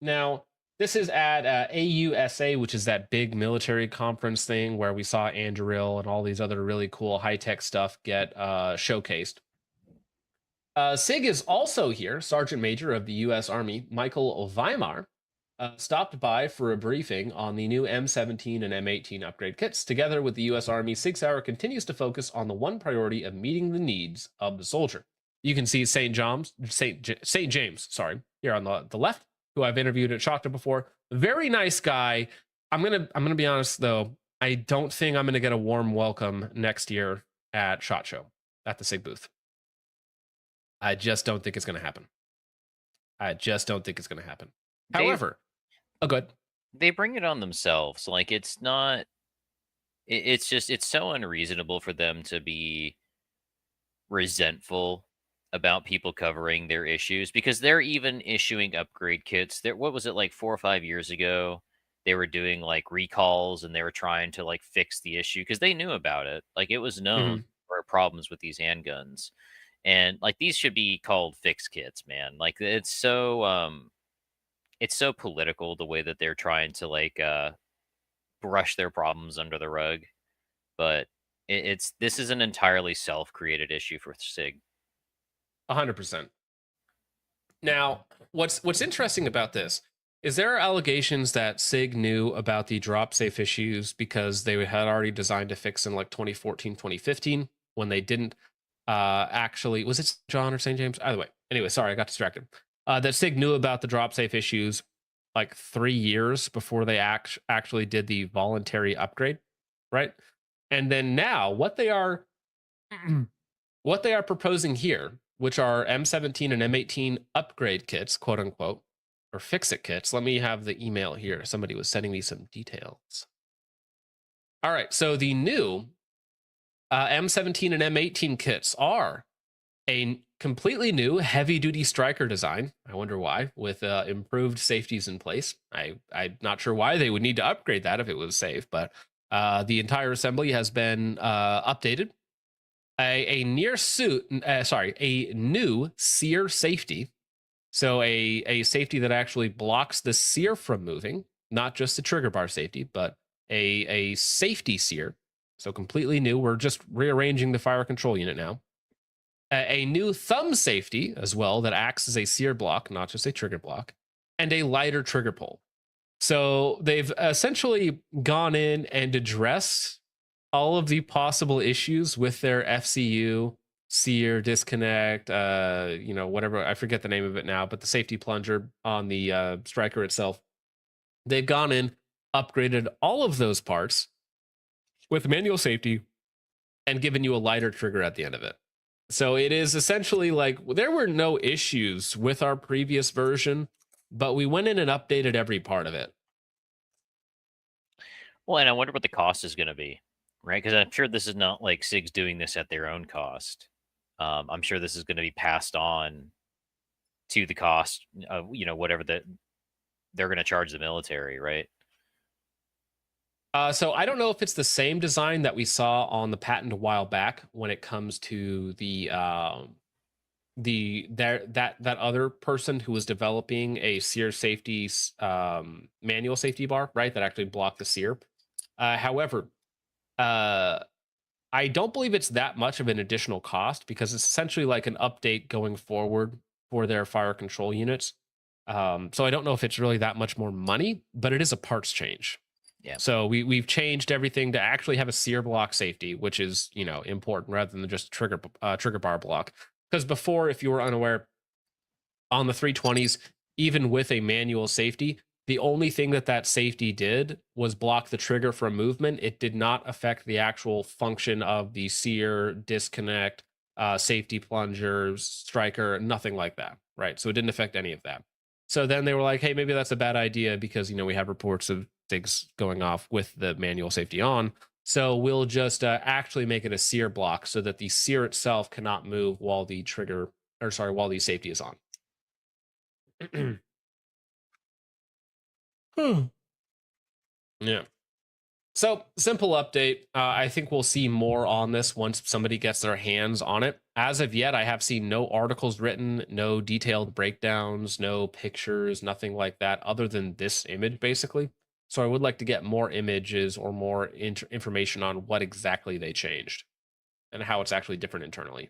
Now, this is at AUSA, which is that big military conference thing where we saw Anduril and all these other really cool high tech stuff get showcased. SIG is also here. Sergeant Major of the U.S. Army, Michael Weimar, stopped by for a briefing on the new M17 and M18 upgrade kits. Together with the U.S. Army, SIG Sauer continues to focus on the one priority of meeting the needs of the soldier. You can see St. James, sorry, here on the left, who I've interviewed at Shakta before. Very nice guy. I'm gonna be honest though. I don't think I'm gonna get a warm welcome next year at SHOT Show at the SIG booth. I just don't think it's going to happen. I just don't think it's going to happen. They However, oh, good. they bring it on themselves. Like it's not. It's just it's so unreasonable for them to be resentful about people covering their issues because they're even issuing upgrade kits. There, what was it like 4 or 5 years ago? They were doing like recalls and they were trying to like fix the issue because they knew about it. Like it was known Hmm. there are problems with these handguns, and like these should be called fix kits, man. Like it's so political the way that they're trying to like brush their problems under the rug, but it's this is an entirely self-created issue for SIG. 100%. Now, what's interesting about this is there are allegations that SIG knew about the drop safe issues because they had already designed a fix in like 2014, 2015 when they didn't actually, was it John or St. James? Either way. Anyway, sorry, I got distracted. That SIG knew about the drop safe issues like 3 years before they actually did the voluntary upgrade, right? And then now what they are proposing here, which are M17 and M18 upgrade kits, quote unquote, or fix it kits. Let me have the email here. Somebody was sending me some details. All right, so the new M17 and M18 kits are a completely new heavy duty striker design. I wonder why, with improved safeties in place. I'm not sure why they would need to upgrade that if it was safe, but the entire assembly has been updated. A near suit, sorry, a new Sear safety. So a safety that actually blocks the Sear from moving, not just the trigger bar safety, but a safety Sear. So completely new. We're just rearranging the fire control unit now. A new thumb safety as well that acts as a Sear block, not just a trigger block, and a lighter trigger pull. So they've essentially gone in and addressed all of the possible issues with their FCU, Sear, disconnect, whatever, I forget the name of it now, but the safety plunger on the striker itself. They've gone in, upgraded all of those parts with manual safety, and given you a lighter trigger at the end of it. So it is essentially like there were no issues with our previous version, but we went in and updated every part of it. Well, and I wonder what the cost is going to be, right? Because I'm sure this is not like SIG's doing this at their own cost. I'm sure this is going to be passed on to the cost of whatever they're going to charge the military, right? So I don't know if it's the same design that we saw on the patent a while back when it comes to that other person who was developing a Sear safety manual safety bar, right? That actually blocked the Sear. However, uh, I don't believe it's that much of an additional cost because it's essentially like an update going forward for their fire control units. So I don't know if it's really that much more money, but it is a parts change. Yeah. So we've changed everything to actually have a Sear block safety, which is important rather than just trigger bar block. Because before, if you were unaware, on the 320s, even with a manual safety, the only thing that safety did was block the trigger from movement. It did not affect the actual function of the Sear, disconnect, safety plungers, striker, nothing like that, right? So it didn't affect any of that. So then they were like, hey, maybe that's a bad idea because we have reports of things going off with the manual safety on. So we'll just actually make it a Sear block so that the Sear itself cannot move while the while the safety is on. Yeah. So, simple update. I think we'll see more on this once somebody gets their hands on it. As of yet, I have seen no articles written, no detailed breakdowns, no pictures, nothing like that, other than this image, basically. So, I would like to get more images or more information on what exactly they changed and how it's actually different internally.